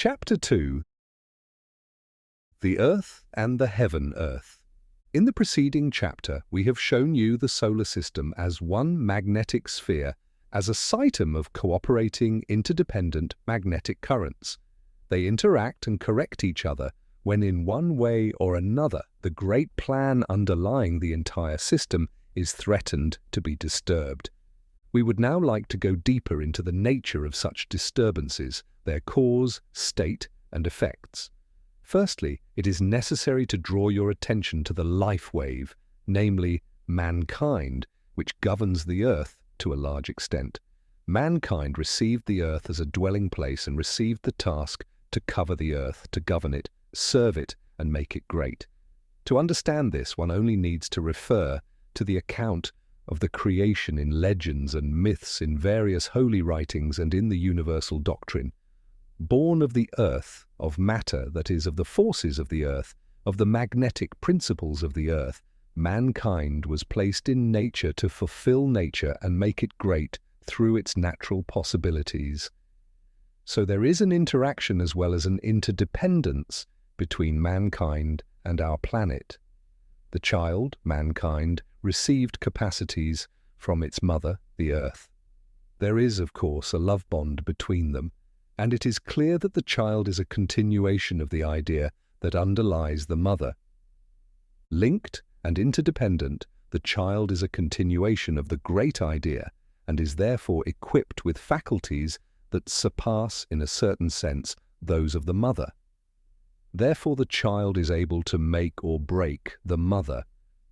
Chapter 2. The Earth and the Heaven-Earth. In the preceding chapter, we have shown you the solar system as one magnetic sphere, as a cytum of cooperating, interdependent magnetic currents. They interact and correct each other when in one way or another the great plan underlying the entire system is threatened to be disturbed. We would now like to go deeper into the nature of such disturbances, their cause, state, and effects. Firstly, it is necessary to draw your attention to the life wave, namely mankind, which governs the Earth to a large extent. Mankind received the Earth as a dwelling place and received the task to cover the Earth, to govern it, serve it, and make it great. To understand this, one only needs to refer to the account of the creation in legends and myths, in various holy writings, and in the universal doctrine. Born of the earth, of matter, that is, of the forces of the earth, of the magnetic principles of the earth, mankind was placed in nature to fulfill nature and make it great through its natural possibilities. So there is an interaction as well as an interdependence between mankind and our planet. The child, mankind, received capacities from its mother, the earth. There is, of course, a love bond between them, and it is clear that the child is a continuation of the idea that underlies the mother. Linked and interdependent, the child is a continuation of the great idea and is therefore equipped with faculties that surpass, in a certain sense, those of the mother. Therefore the child is able to make or break the mother.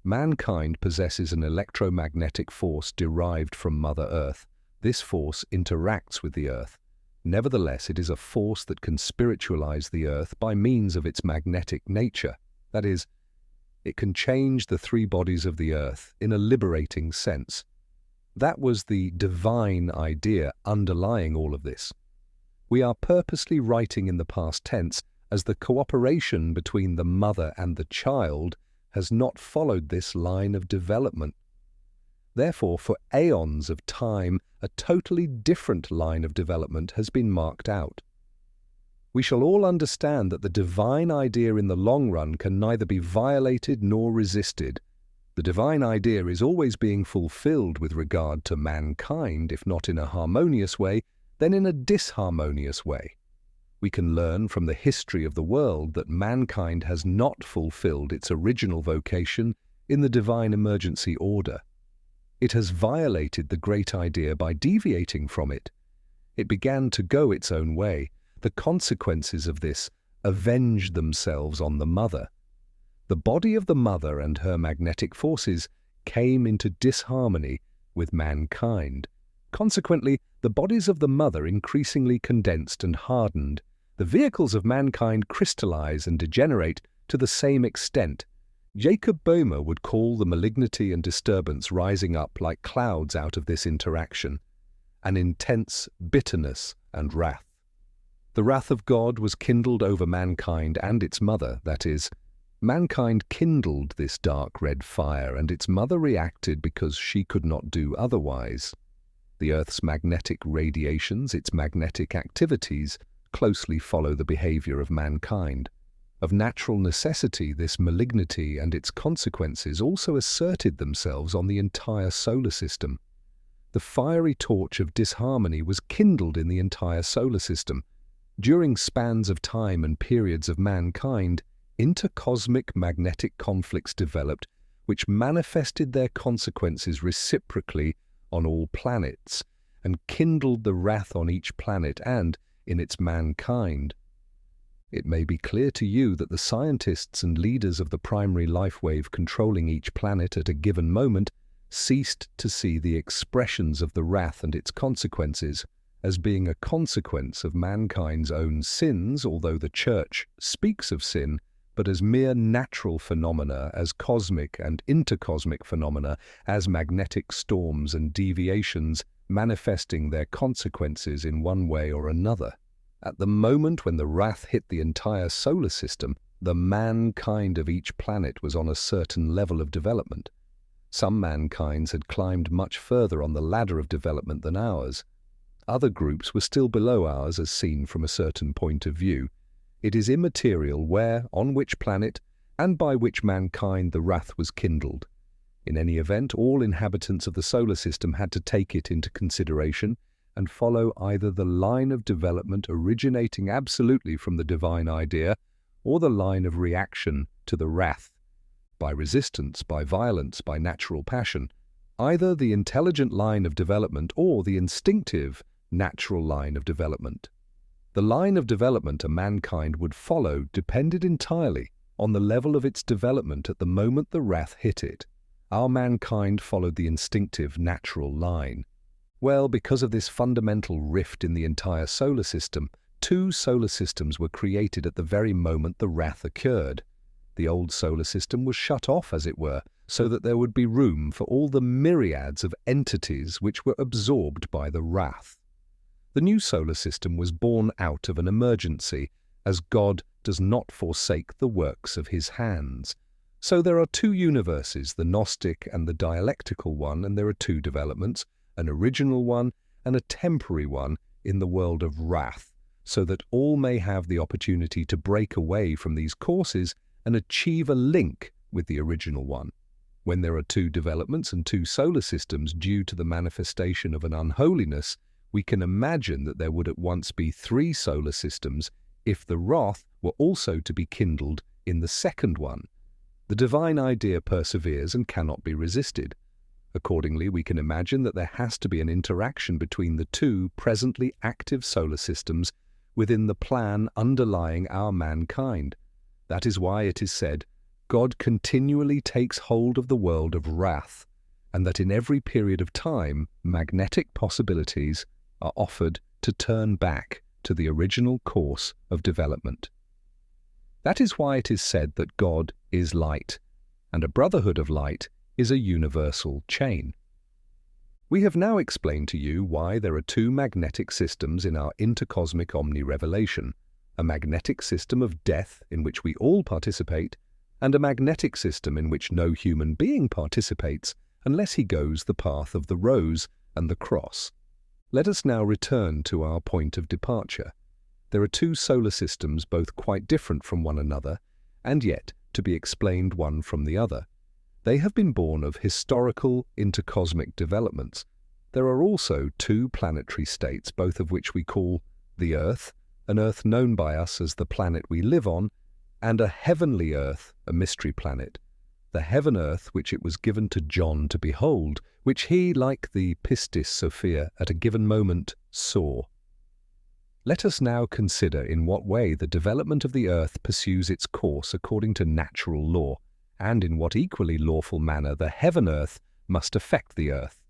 Mankind possesses an electromagnetic force derived from Mother Earth. This force interacts with the Earth. Nevertheless, it is a force that can spiritualize the Earth by means of its magnetic nature. That is, it can change the three bodies of the Earth in a liberating sense. That was the divine idea underlying all of this. We are purposely writing in the past tense, as the cooperation between the mother and the child has not followed this line of development. Therefore, for aeons of time, a totally different line of development has been marked out. We shall all understand that the divine idea in the long run can neither be violated nor resisted. The divine idea is always being fulfilled with regard to mankind, if not in a harmonious way, then in a disharmonious way. We can learn from the history of the world that mankind has not fulfilled its original vocation in the divine emergency order. It has violated the great idea by deviating from it. It began to go its own way. The consequences of this avenged themselves on the mother. The body of the mother and her magnetic forces came into disharmony with mankind. Consequently, the bodies of the mother increasingly condensed and hardened. The vehicles of mankind crystallize and degenerate to the same extent. Jacob Boehmer would call the malignity and disturbance rising up like clouds out of this interaction, an intense bitterness and wrath. The wrath of God was kindled over mankind and its mother, that is, mankind kindled this dark red fire and its mother reacted because she could not do otherwise. The Earth's magnetic radiations, its magnetic activities, closely follow the behavior of mankind. Of natural necessity, this malignity and its consequences also asserted themselves on the entire solar system. The fiery torch of disharmony was kindled in the entire solar system. During spans of time and periods of mankind, intercosmic magnetic conflicts developed which manifested their consequences reciprocally on all planets and kindled the wrath on each planet and, in its mankind. It may be clear to you that the scientists and leaders of the primary life wave controlling each planet at a given moment ceased to see the expressions of the wrath and its consequences as being a consequence of mankind's own sins, although the Church speaks of sin, but as mere natural phenomena, as cosmic and intercosmic phenomena, as magnetic storms and deviations manifesting their consequences in one way or another. At the moment when the wrath hit the entire solar system, the mankind of each planet was on a certain level of development. Some mankinds had climbed much further on the ladder of development than ours. Other groups were still below ours as seen from a certain point of view. It is immaterial where, on which planet, and by which mankind the wrath was kindled. In any event, all inhabitants of the solar system had to take it into consideration and follow either the line of development originating absolutely from the divine idea or the line of reaction to the wrath, by resistance, by violence, by natural passion, either the intelligent line of development or the instinctive, natural line of development. The line of development a mankind would follow depended entirely on the level of its development at the moment the wrath hit it. Our mankind followed the instinctive, natural line. Well, because of this fundamental rift in the entire solar system, two solar systems were created at the very moment the wrath occurred. The old solar system was shut off, as it were, so that there would be room for all the myriads of entities which were absorbed by the wrath. The new solar system was born out of an emergency, as God does not forsake the works of his hands. So there are two universes, the Gnostic and the dialectical one, and there are two developments, an original one and a temporary one in the world of wrath, so that all may have the opportunity to break away from these courses and achieve a link with the original one. When there are two developments and two solar systems due to the manifestation of an unholiness, we can imagine that there would at once be three solar systems if the wrath were also to be kindled in the second one. The divine idea perseveres and cannot be resisted. Accordingly, we can imagine that there has to be an interaction between the two presently active solar systems within the plan underlying our mankind. That is why it is said, God continually takes hold of the world of wrath, and that in every period of time, magnetic possibilities are offered to turn back to the original course of development. That is why it is said that God is light, and a brotherhood of light is a universal chain. We have now explained to you why there are two magnetic systems in our intercosmic omni-revelation, a magnetic system of death in which we all participate, and a magnetic system in which no human being participates unless he goes the path of the rose and the cross. Let us now return to our point of departure. There are two solar systems both quite different from one another, and yet to be explained one from the other. They have been born of historical intercosmic developments. There are also two planetary states, both of which we call the Earth, an Earth known by us as the planet we live on, and a heavenly Earth, a mystery planet, the heaven Earth which it was given to John to behold, which he, like the Pistis Sophia, at a given moment saw. Let us now consider in what way the development of the Earth pursues its course according to natural law, and in what equally lawful manner the heaven Earth must affect the Earth.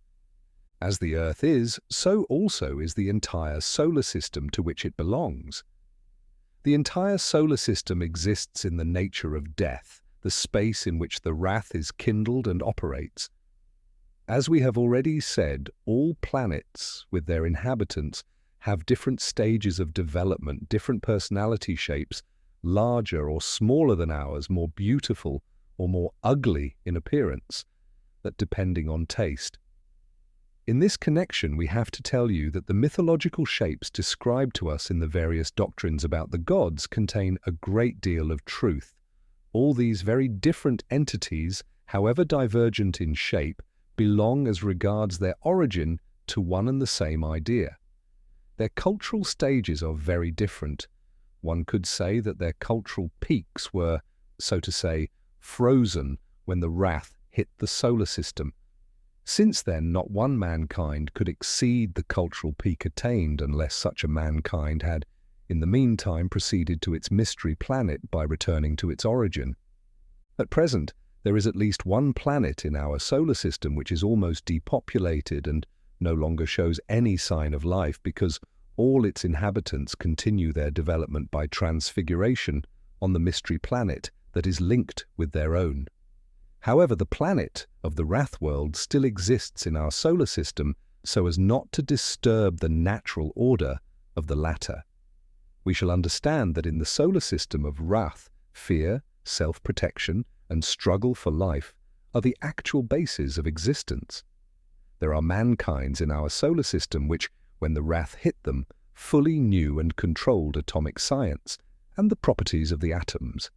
As the Earth is, so also is the entire solar system to which it belongs. The entire solar system exists in the nature of death, the space in which the wrath is kindled and operates. As we have already said, all planets, with their inhabitants, have different stages of development, different personality shapes, larger or smaller than ours, more beautiful or more ugly in appearance, that depending on taste. In this connection, we have to tell you that the mythological shapes described to us in the various doctrines about the gods contain a great deal of truth. All these very different entities, however divergent in shape, belong as regards their origin to one and the same idea. Their cultural stages are very different. One could say that their cultural peaks were, so to say, frozen when the wrath hit the solar system. Since then, not one mankind could exceed the cultural peak attained unless such a mankind had, in the meantime, proceeded to its mystery planet by returning to its origin. At present, there is at least one planet in our solar system which is almost depopulated and no longer shows any sign of life because all its inhabitants continue their development by transfiguration on the mystery planet that is linked with their own. However, the planet of the Wrath world still exists in our solar system so as not to disturb the natural order of the latter. We shall understand that in the solar system of Wrath, fear, self-protection, and struggle for life are the actual bases of existence. There are mankinds in our solar system which, when the wrath hit them, fully knew and controlled atomic science and the properties of the atoms.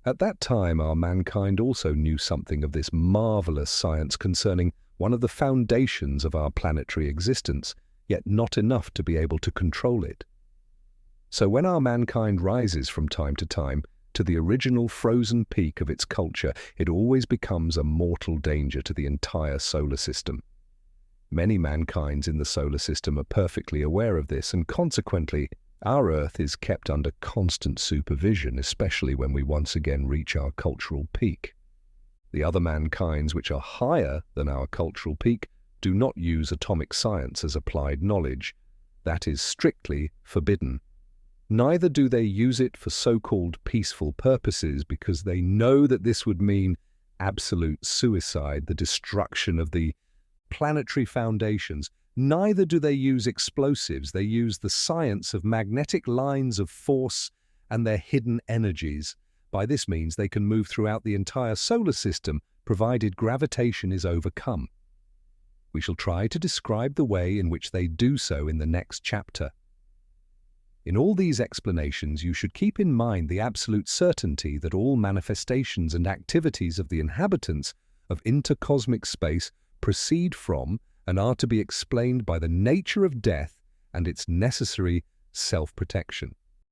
At that time, our mankind also knew something of this marvelous science concerning one of the foundations of our planetary existence, yet not enough to be able to control it. So when our mankind rises from time to the original frozen peak of its culture, it always becomes a mortal danger to the entire solar system. Many mankinds in the solar system are perfectly aware of this, and consequently, our Earth is kept under constant supervision, especially when we once again reach our cultural peak. The other mankinds which are higher than our cultural peak do not use atomic science as applied knowledge. That is strictly forbidden. Neither do they use it for so-called peaceful purposes, because they know that this would mean absolute suicide, the destruction of the planetary foundations. Neither do they use explosives. They use the science of magnetic lines of force and their hidden energies. By this means, they can move throughout the entire solar system, provided gravitation is overcome. We shall try to describe the way in which they do so in the next chapter. In all these explanations, you should keep in mind the absolute certainty that all manifestations and activities of the inhabitants of intercosmic space proceed from and are to be explained by the nature of death and its necessary self-protection.